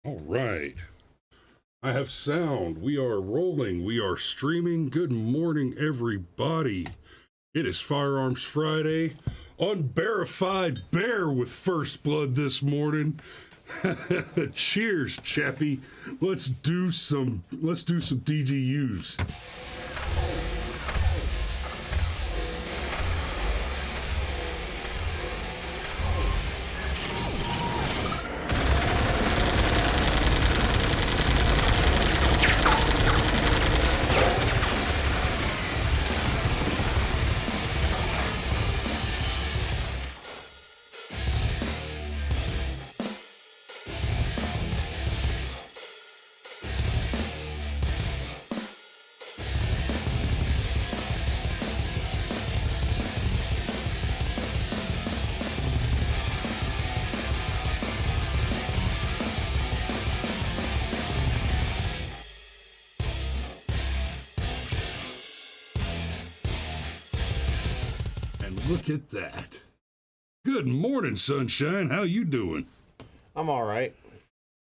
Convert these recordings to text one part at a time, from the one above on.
All right. I have sound. We are rolling. We are streaming. Good morning, everybody. It is Firearms Friday. Unverified bear with first blood this morning. Cheers, chappy. Let's do some DGUs. Look at that. Good morning, sunshine. How you doing? I'm all right.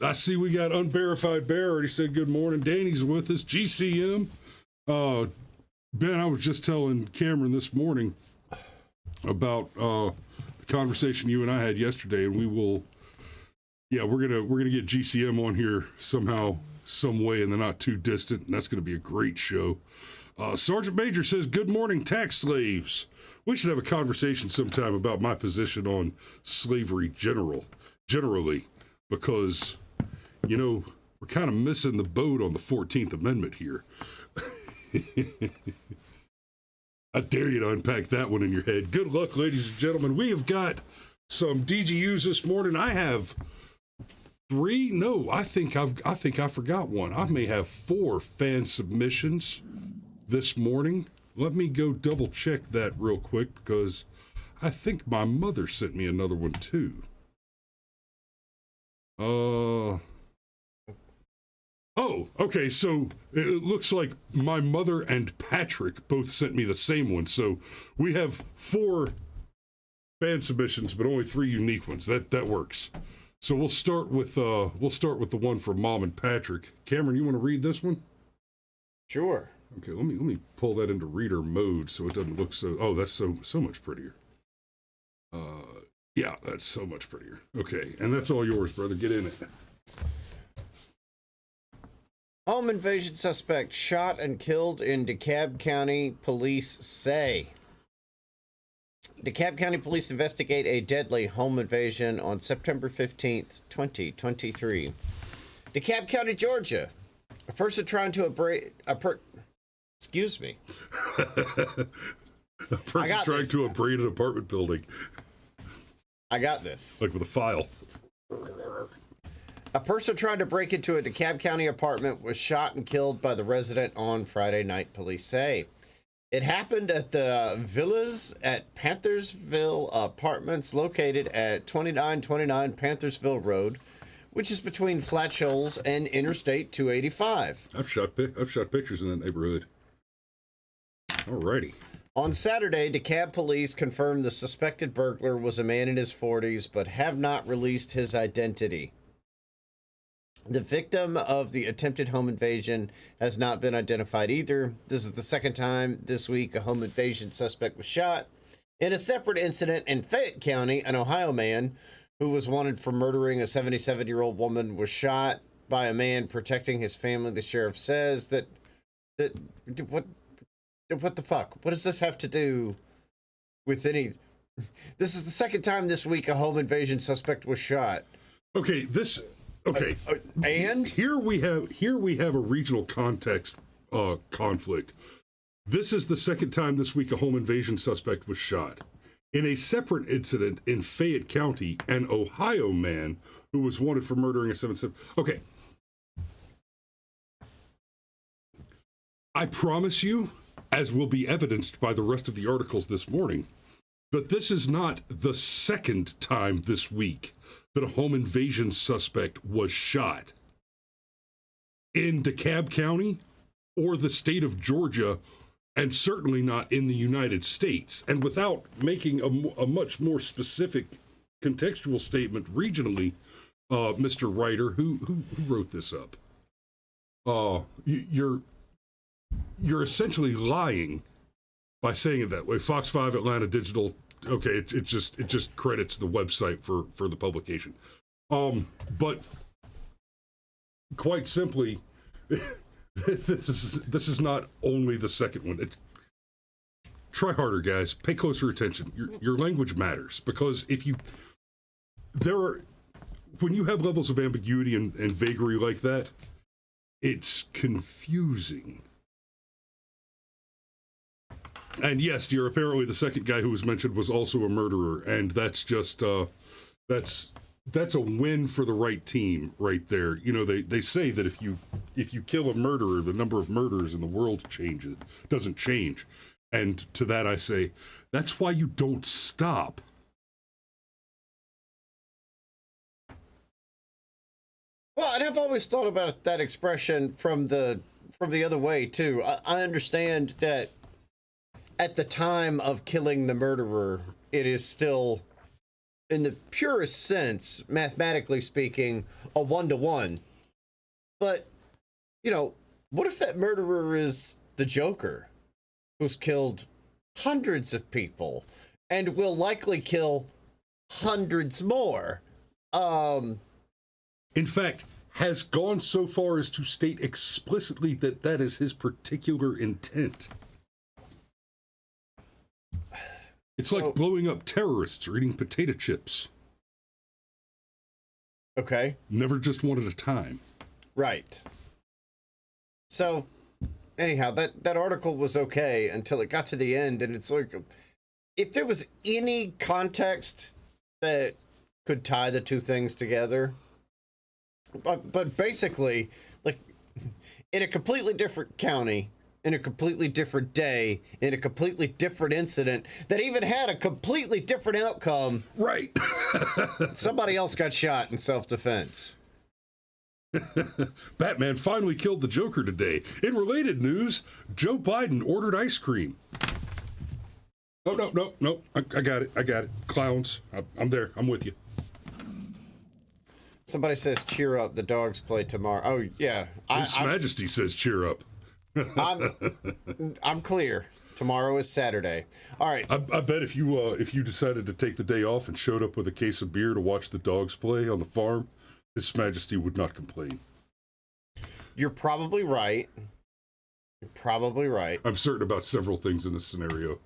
I see we got Unverified Bear already said good morning. Danny's with us. GCM. Ben, I was just telling Cameron this morning about the conversation you and I had yesterday, and we're gonna get GCM on here somehow, some way in the not too distant, and that's gonna be a great show. Sergeant Major says, good morning, tax slaves. We should have a conversation sometime about my position on slavery generally, because, we're kind of missing the boat on the 14th Amendment here. I dare you to unpack that one in your head. Good luck, ladies and gentlemen. We have got some DGUs this morning. I have three. No, I think I forgot one. I may have 4 fan submissions this morning. Let me go double check that real quick, because I think my mother sent me another one too. Oh, okay, so it looks like my mother and Patrick both sent me the same one. So we have 4 fan submissions, but only 3 unique ones. That works. So we'll start with the one from Mom and Patrick. Cameron, you want to read this one? Sure. Okay, let me pull that into reader mode so it doesn't look so. Oh, that's so much prettier. Yeah, that's so much prettier. Okay, and that's all yours, brother. Get in it. Home invasion suspect shot and killed in DeKalb County, police say. DeKalb County police investigate a deadly home invasion on September 15th, 2023. DeKalb County, Georgia. A person trying to Excuse me. A person trying to abrade an apartment building. I got this. Like with a file. A person trying to break into a DeKalb County apartment was shot and killed by the resident on Friday night, police say. It happened at the Villas at Panthersville Apartments, located at 2929 Panthersville Road, which is between Flat Shoals and Interstate 285. I've shot pictures in that neighborhood. Alrighty. On Saturday, DeKalb police confirmed the suspected burglar was a man in his 40s, but have not released his identity. The victim of the attempted home invasion has not been identified either. This is the second time this week a home invasion suspect was shot. In a separate incident in Fayette County, an Ohio man who was wanted for murdering a 77-year-old woman was shot by a man protecting his family. The sheriff says that what the fuck? What does this have to do with any? This is the second time this week a home invasion suspect was shot. Okay, and here we have a regional context conflict. This is the second time this week a home invasion suspect was shot. In a separate incident in Fayette County, an Ohio man who was wanted for murdering a 77. Okay. I promise you, as will be evidenced by the rest of the articles this morning, that this is not the second time this week that a home invasion suspect was shot in DeKalb County or the state of Georgia, and certainly not in the United States. And without making a much more specific contextual statement regionally, Mr. Writer, who wrote this up. You're essentially lying by saying it that way. Fox 5 Atlanta Digital. Okay, it just credits the website for the publication. But quite simply, this is not only the second one. Try harder, guys. Pay closer attention. Your language matters, because when you have levels of ambiguity and vagary like that, it's confusing. And yes, dear, apparently the second guy who was mentioned was also a murderer, and that's just that's a win for the right team right there. You know, they say that if you kill a murderer, the number of murders in the world doesn't change. And to that I say, that's why you don't stop. Well, and I've always thought about that expression from the other way too. I understand that at the time of killing the murderer, it is still, in the purest sense, mathematically speaking, a 1-to-1. But, you know, what if that murderer is the Joker, who's killed hundreds of people and will likely kill hundreds more? In fact, has gone so far as to state explicitly that that is his particular intent. It's like blowing up terrorists or eating potato chips. Okay. Never just one at a time. Right. So, anyhow, that article was okay until it got to the end, and it's like, if there was any context that could tie the two things together, but basically, like, in a completely different county, in a completely different day, in a completely different incident that even had a completely different outcome. Right. Somebody else got shot in self-defense. Batman finally killed the Joker today. In related news, Joe Biden ordered ice cream. Oh, no. I got it. Clowns. I'm there. I'm with you. Somebody says, cheer up, the dogs play tomorrow. Oh, yeah. His Majesty says cheer up. I'm clear. Tomorrow is Saturday. All right. I bet if you decided to take the day off and showed up with a case of beer to watch the dogs play on the farm, His Majesty would not complain. You're probably right. I'm certain about several things in this scenario.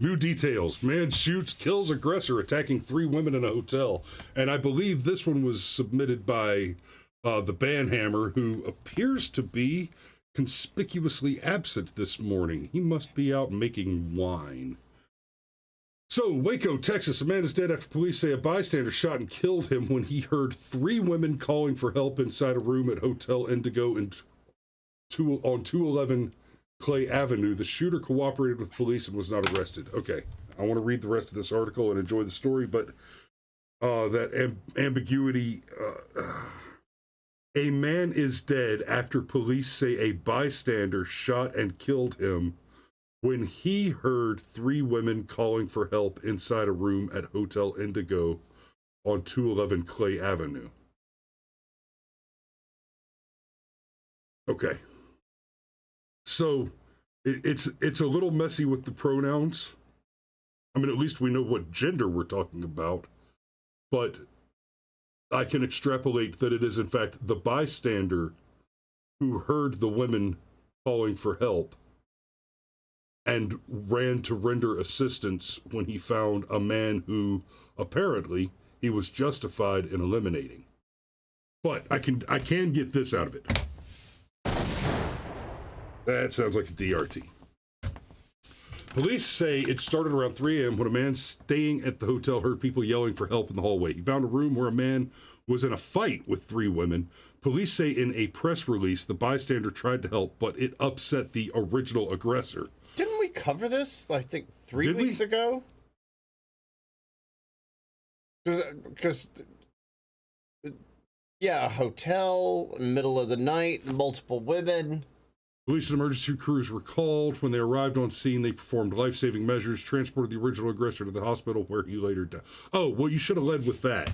New details. Man shoots, kills aggressor attacking 3 women in a hotel. And I believe this one was submitted by the Banhammer, who appears to be conspicuously absent this morning. He must be out making wine. So, Waco, Texas, a man is dead after police say a bystander shot and killed him when he heard 3 women calling for help inside a room at Hotel Indigo on 211 Clay Avenue. The shooter cooperated with police and was not arrested. Okay, I want to read the rest of this article and enjoy the story, but that ambiguity... A man is dead after police say a bystander shot and killed him when he heard 3 women calling for help inside a room at Hotel Indigo on 211 Clay Avenue. Okay. So, it's a little messy with the pronouns. I mean, at least we know what gender we're talking about. But I can extrapolate that it is, in fact, the bystander who heard the women calling for help and ran to render assistance when he found a man who, apparently, he was justified in eliminating. But I can get this out of it. That sounds like a DRT. Police say it started around 3 a.m. when a man staying at the hotel heard people yelling for help in the hallway. He found a room where a man was in a fight with 3 women. Police say in a press release the bystander tried to help, but it upset the original aggressor. Didn't we cover this, I think, 3 weeks ago? Because, yeah, a hotel, middle of the night, multiple women. Police and emergency crews were called. When they arrived on scene, they performed life-saving measures, transported the original aggressor to the hospital where he later died. Oh, well, you should have led with that.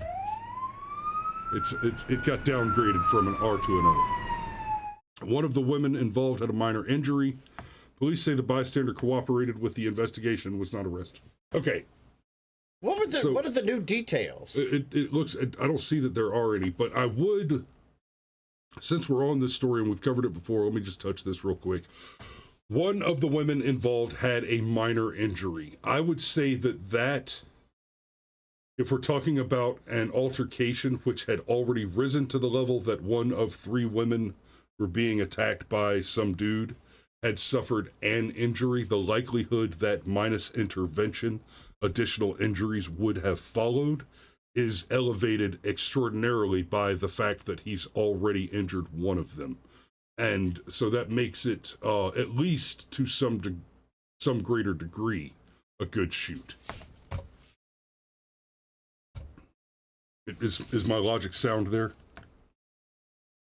It got downgraded from an R to an O. One of the women involved had a minor injury. Police say the bystander cooperated with the investigation and was not arrested. Okay. What are the new details? It looks, I don't see that there are any, but I would, since we're on this story and we've covered it before, let me just touch this real quick. One of the women involved had a minor injury. I would say that if we're talking about an altercation which had already risen to the level that one of 3 women were being attacked by some dude, had suffered an injury, the likelihood that minus intervention, additional injuries would have followed is elevated extraordinarily by the fact that he's already injured one of them. And so that makes it, at least to some greater degree, a good shoot. Is my logic sound there?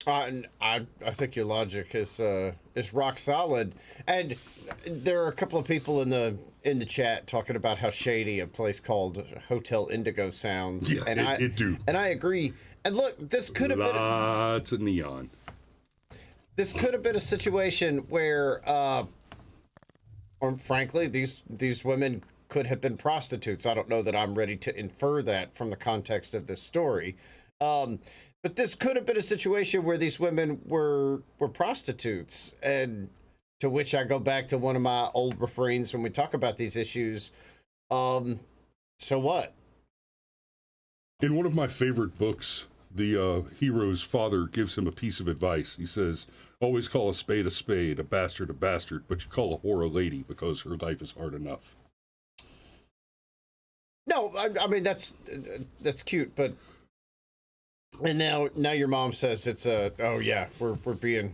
I think your logic is rock solid, and there are a couple of people in the chat talking about how shady a place called Hotel Indigo sounds. Yeah, and I agree. And look, this could have been lots of neon. This could have been a situation where, or frankly, these women could have been prostitutes. I don't know that I'm ready to infer that from the context of this story. But this could have been a situation where these women were prostitutes, and to which I go back to one of my old refrains when we talk about these issues. So what? In one of my favorite books, the hero's father gives him a piece of advice. He says, always call a spade, a bastard, but you call a whore a lady because her life is hard enough. No, I mean, that's cute, but... And now your mom says it's oh yeah, we're being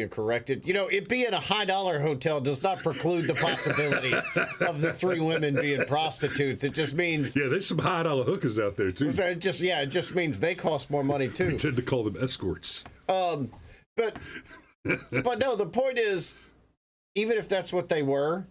corrected. You know, it being a $high hotel does not preclude the possibility of the 3 women being prostitutes. It just means there's some $high hookers out there too. It just means they cost more money too. We tend to call them escorts. But no, the point is, even if that's what they were,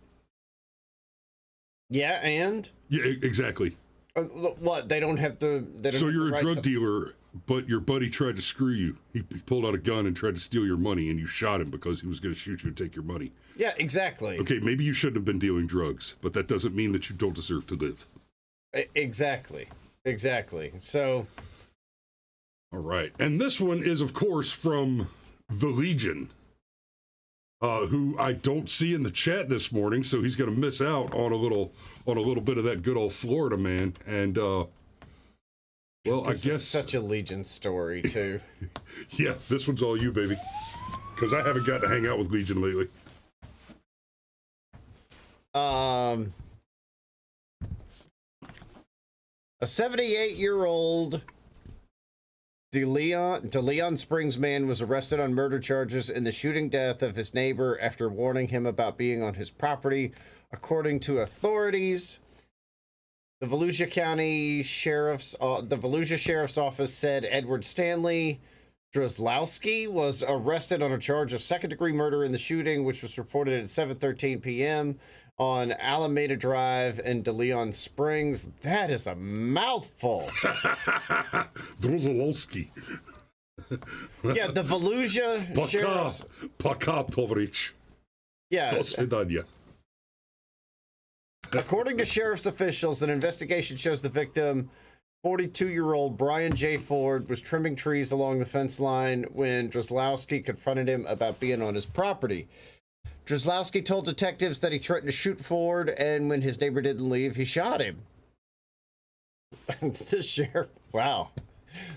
yeah, exactly. What they don't have the. So you're a drug dealer. But your buddy tried to screw you. He pulled out a gun and tried to steal your money, and you shot him because he was going to shoot you and take your money. Yeah, exactly. Okay, maybe you shouldn't have been dealing drugs, but that doesn't mean that you don't deserve to live. Exactly. So... All right. And this one is, of course, from the Legion, who I don't see in the chat this morning, so he's going to miss out on a little bit of that good old Florida man. And, well, this I guess... is such a Legion story, too. Yeah, this one's all you, baby. Because I haven't got to hang out with Legion lately. A 78-year-old DeLeon Springs man was arrested on murder charges in the shooting death of his neighbor after warning him about being on his property, according to authorities. The Volusia Sheriff's Office said Edward Stanley Drozlowski was arrested on a charge of second-degree murder in the shooting, which was reported at 7:13 p.m. on Alameda Drive in DeLeon Springs. That is a mouthful. Drozlowski. Yeah, the Volusia Sheriff's... Paka Tovarich. Yeah. Do svidania. According to sheriff's officials, an investigation shows the victim, 42-year-old Brian J. Ford, was trimming trees along the fence line when Drozlowski confronted him about being on his property. Drozlowski told detectives that he threatened to shoot Ford, and when his neighbor didn't leave, he shot him. The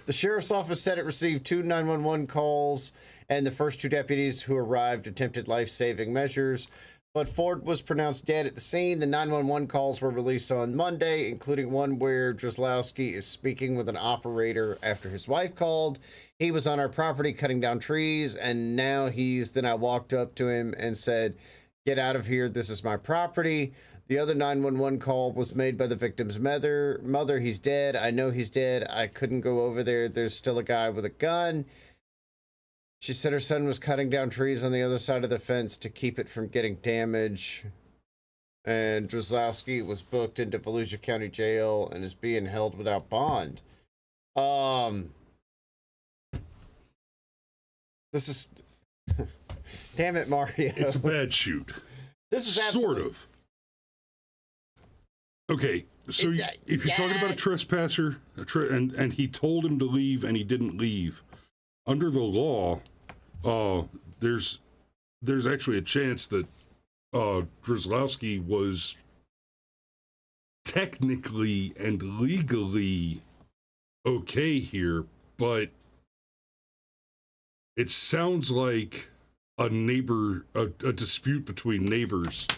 sheriff's office said it received 2 911 calls, and the first 2 deputies who arrived attempted life-saving measures. But Ford was pronounced dead at the scene. The 911 calls were released on Monday, including one where Drozlowski is speaking with an operator after his wife called. He was on our property cutting down trees, and then I walked up to him and said, "Get out of here. This is my property." The other 911 call was made by the victim's mother. Mother, he's dead. I know he's dead. I couldn't go over there. There's still a guy with a gun. She said her son was cutting down trees on the other side of the fence to keep it from getting damaged. And Drozlowski was booked into Volusia County Jail and is being held without bond. This is... Damn it, Mario. It's a bad shoot. This is absolutely... Sort of. Okay, so if you're talking about a trespasser, and he told him to leave and he didn't leave, under the law, there's actually a chance that Drozlowski was technically and legally okay here, but it sounds like a dispute between neighbors,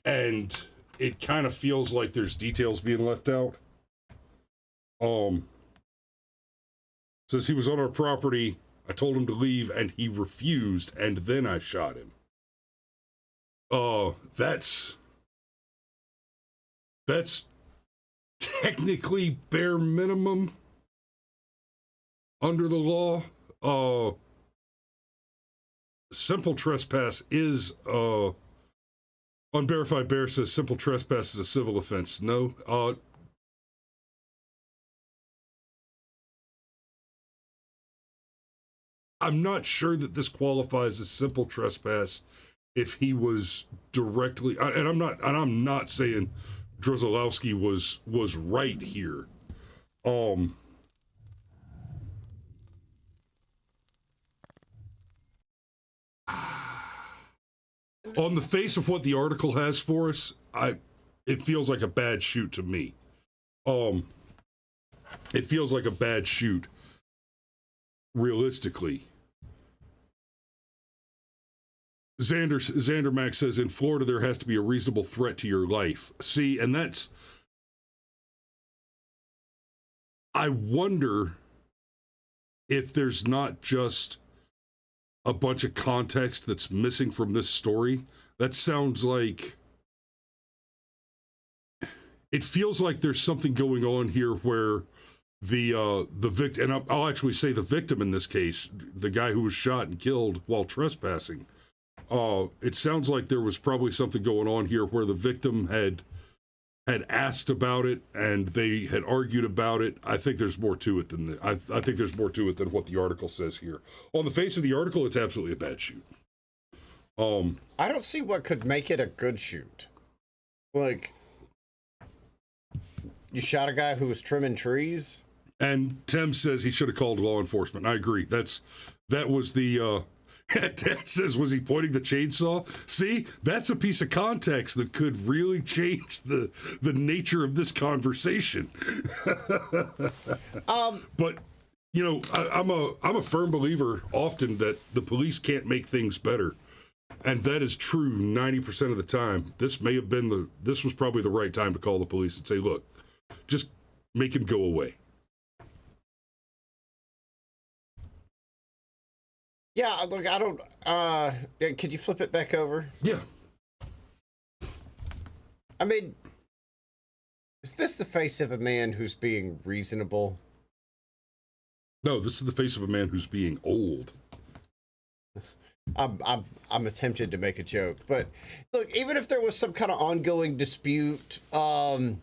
and it kind of feels like there's details being left out. Says he was on our property, I told him to leave, and he refused, and then I shot him. That's technically bare minimum under the law. Simple trespass is, Unverified Bear says simple trespass is a civil offense. No, I'm not sure that this qualifies as simple trespass if he was directly, and I'm not saying Drozlowski was right here. On the face of what the article has for us, it feels like a bad shoot to me. It feels like a bad shoot, realistically. Xander Max says, in Florida, there has to be a reasonable threat to your life. See, and that's... I wonder if there's not just a bunch of context that's missing from this story. That sounds like... It feels like there's something going on here where the victim, and I'll actually say the victim in this case, the guy who was shot and killed while trespassing, it sounds like there was probably something going on here where the victim had asked about it and they had argued about it. I think there's more to it than I think there's more to it than what the article says here. On the face of the article, it's absolutely a bad shoot. I don't see what could make it a good shoot. Like, you shot a guy who was trimming trees? And Tim says he should have called law enforcement. I agree. That was the Dad says, was he pointing the chainsaw? See, that's a piece of context that could really change the nature of this conversation. But you know, I'm a firm believer often that the police can't make things better, and that is true 90% of the time. This was probably the right time to call the police and say, look, just make him go away. Yeah, look, I don't, could you flip it back over? Yeah. I mean, is this the face of a man who's being reasonable? No, this is the face of a man who's being old. I'm attempting to make a joke, but look, even if there was some kind of ongoing dispute, and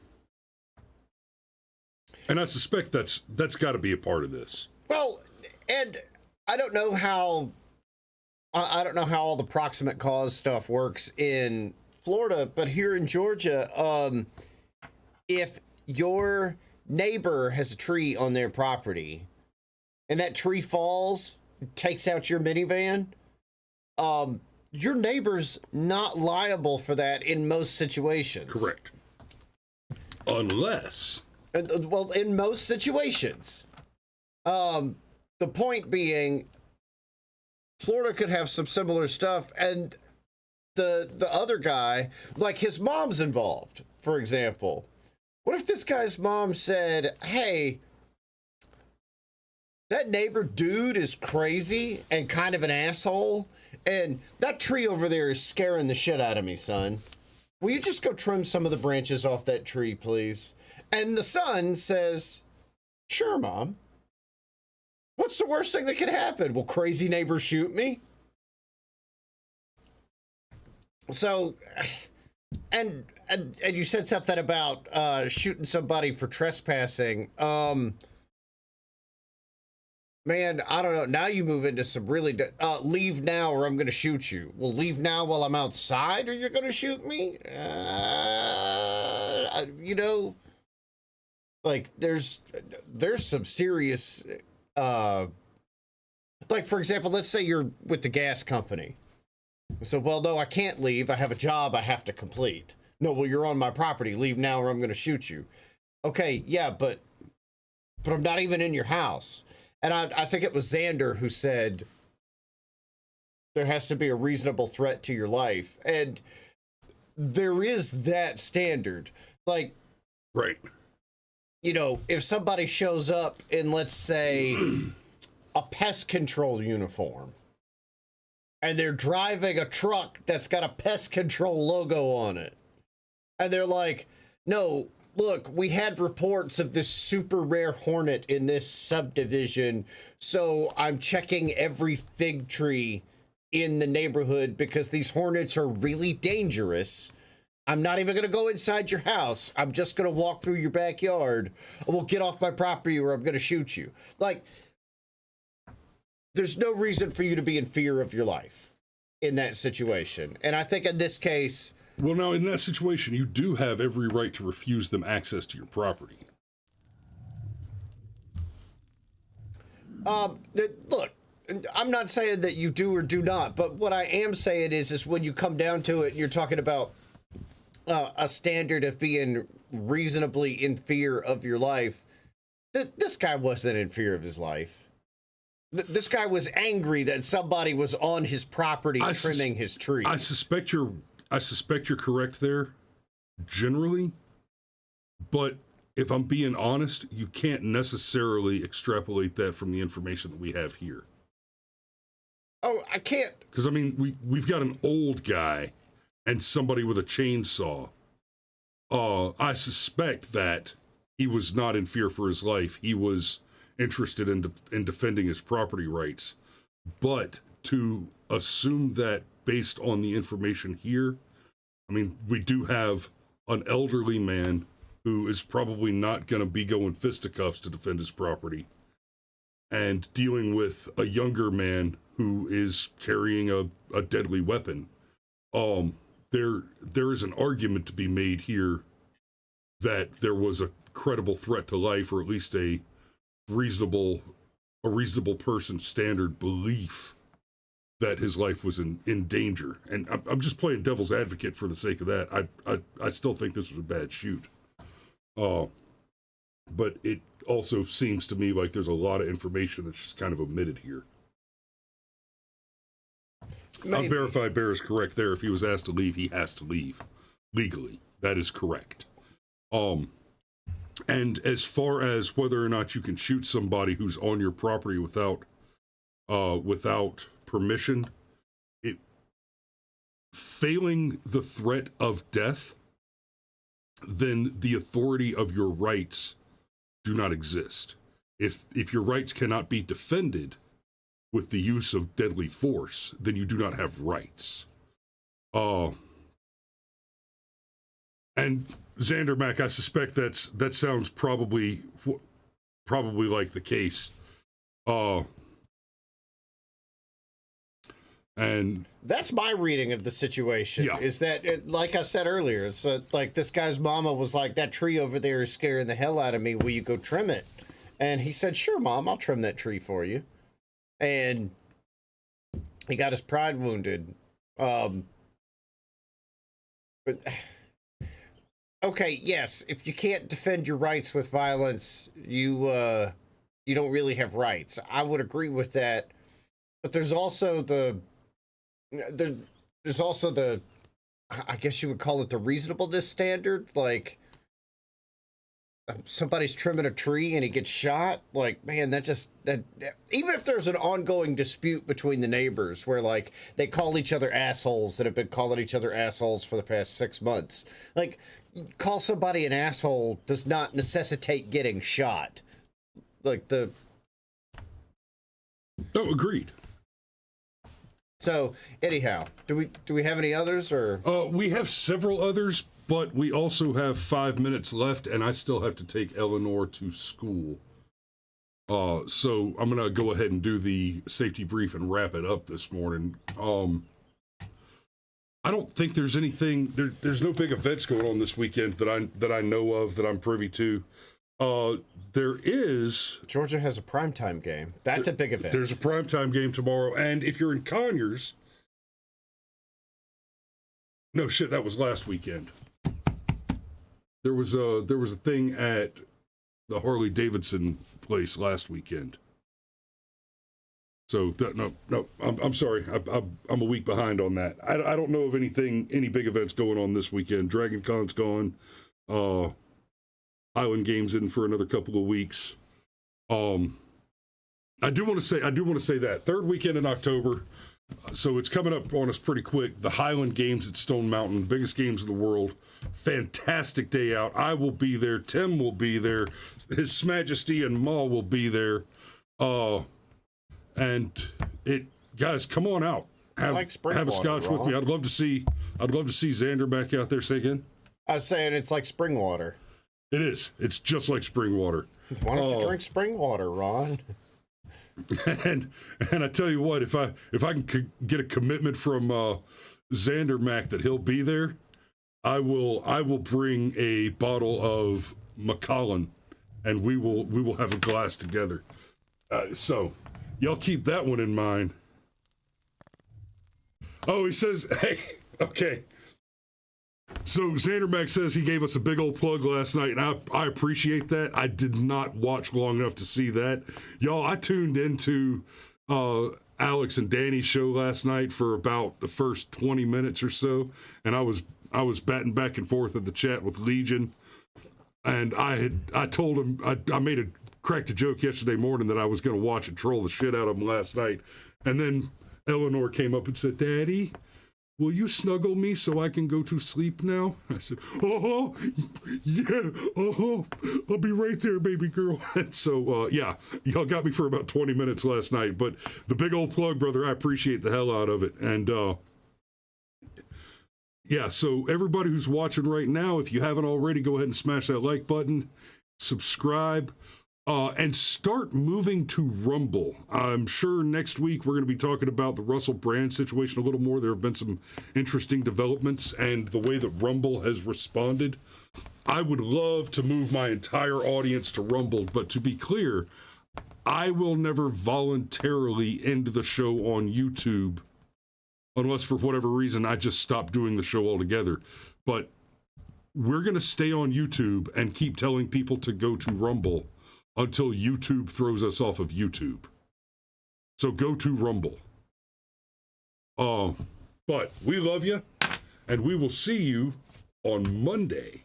I suspect that's got to be a part of this. Well, and I don't know how all the proximate cause stuff works in Florida, but here in Georgia, if your neighbor has a tree on their property and that tree falls, takes out your minivan, your neighbor's not liable for that in most situations. Correct. Unless... Well, in most situations. The point being, Florida could have some similar stuff, and the other guy, like his mom's involved, for example. What if this guy's mom said, hey, that neighbor dude is crazy and kind of an asshole, and that tree over there is scaring the shit out of me, son. Will you just go trim some of the branches off that tree, please? And the son says, sure, Mom. what's the worst thing that could happen? Will crazy neighbors shoot me? So, and you said something about shooting somebody for trespassing. Man, I don't know. Now you move into some really leave now or I'm going to shoot you. Well, leave now while I'm outside or you're going to shoot me? You know, like there's some serious like, for example, let's say you're with the gas company. So, well, no, I can't leave. I have a job I have to complete. No, well, you're on my property. Leave now or I'm going to shoot you. Okay, yeah, but I'm not even in your house. And I think it was Xander who said there has to be a reasonable threat to your life. And there is that standard. Like, right. You know, if somebody shows up in, let's say, a pest control uniform, and they're driving a truck that's got a pest control logo on it, and they're like, no, look, we had reports of this super rare hornet in this subdivision, so I'm checking every fig tree in the neighborhood because these hornets are really dangerous. I'm not even going to go inside your house. I'm just going to walk through your backyard. I will get off my property or I'm going to shoot you. Like, there's no reason for you to be in fear of your life in that situation. And I think in this case... Well, now, in that situation, you do have every right to refuse them access to your property. Look, I'm not saying that you do or do not, but what I am saying is when you come down to it, and you're talking about a standard of being reasonably in fear of your life. This guy wasn't in fear of his life. This guy was angry that somebody was on his property trimming his trees. I suspect you're correct there, generally. But if I'm being honest, you can't necessarily extrapolate that from the information that we have here. Oh, I can't. Because, I mean, we've got an old guy and somebody with a chainsaw. I suspect that he was not in fear for his life. He was interested in defending his property rights. But to assume that based on the information here, I mean, we do have an elderly man who is probably not going to be going fisticuffs to defend his property, and dealing with a younger man who is carrying a deadly weapon. There is an argument to be made here that there was a credible threat to life, or at least a reasonable person's standard belief that his life was in danger. And I'm just playing devil's advocate for the sake of that. I still think this was a bad shoot. But it also seems to me like there's a lot of information that's just kind of omitted here. Maybe. Unverified bear is correct there. If he was asked to leave, he has to leave legally. That is correct. And as far as whether or not you can shoot somebody who's on your property without permission, failing the threat of death, then the authority of your rights do not exist. If your rights cannot be defended with the use of deadly force, then you do not have rights. And Xander Mac, I suspect that sounds probably like the case. And that's my reading of the situation. Yeah. Is that, like I said earlier, it's like this guy's mama was like, that tree over there is scaring the hell out of me. Will you go trim it? And he said, sure, Mom, I'll trim that tree for you. And he got his pride wounded. But okay, yes, if you can't defend your rights with violence, you don't really have rights. I would agree with that. But there's also there's also the, I guess you would call it the reasonableness standard. Like, somebody's trimming a tree and he gets shot. Like, man, that even if there's an ongoing dispute between the neighbors where, like, they call each other assholes that have been calling each other assholes for the past 6 months, like, call somebody an asshole does not necessitate getting shot. Like, Oh, agreed. So anyhow, do we have any others or? We have several others, but we also have 5 minutes left, and I still have to take Eleanor to school. So I'm gonna go ahead and do the safety brief and wrap it up this morning. I don't think there's anything. There's no big events going on this weekend that I know of that I'm privy to. There is. Georgia has a primetime game. That's a big event. There's a primetime game tomorrow, and if you're in Conyers, no shit, that was last weekend. There was a thing at the Harley Davidson place last weekend. So no, I'm sorry, I'm a week behind on that. I don't know of any big events going on this weekend. Dragon Con's gone. Island Games in for another couple of weeks. I do want to say that third weekend in October, so it's coming up on us pretty quick. The Highland Games at Stone Mountain, biggest games in the world. Fantastic day out. I will be there. Tim will be there. His Majesty and Ma will be there. And guys, come on out. Have a scotch with me. I'd love to see Xander back out there. Say again. I was saying it's like spring water. It is. It's just like spring water. Why don't you drink spring water, Ron? And I tell you what, if I can get a commitment from Xander Mac that he'll be there, I will bring a bottle of Macallan, and we will have a glass together. So y'all keep that one in mind. Oh, he says, hey, okay. So Xander Mac says he gave us a big old plug last night, and I appreciate that. I did not watch long enough to see that. Y'all, I tuned into Alex and Danny's show last night for about the first 20 minutes or so, and I was batting back and forth in the chat with Legion, and I told him, I cracked a joke yesterday morning that I was going to watch and troll the shit out of him last night, and then Eleanor came up and said, "Daddy, will you snuggle me so I can go to sleep now?" I said, "Oh, yeah, oh, I'll be right there, baby girl." And so, yeah, y'all got me for about 20 minutes last night, but the big old plug, brother, I appreciate the hell out of it. And, yeah, so everybody who's watching right now, if you haven't already, go ahead and smash that like button, subscribe, and start moving to Rumble. I'm sure next week we're going to be talking about the Russell Brand situation a little more. There have been some interesting developments and the way that Rumble has responded. I would love to move my entire audience to Rumble, but to be clear, I will never voluntarily end the show on YouTube unless for whatever reason I just stop doing the show altogether. But we're going to stay on YouTube and keep telling people to go to Rumble until YouTube throws us off of YouTube. So go to Rumble. But we love you, and we will see you on Monday.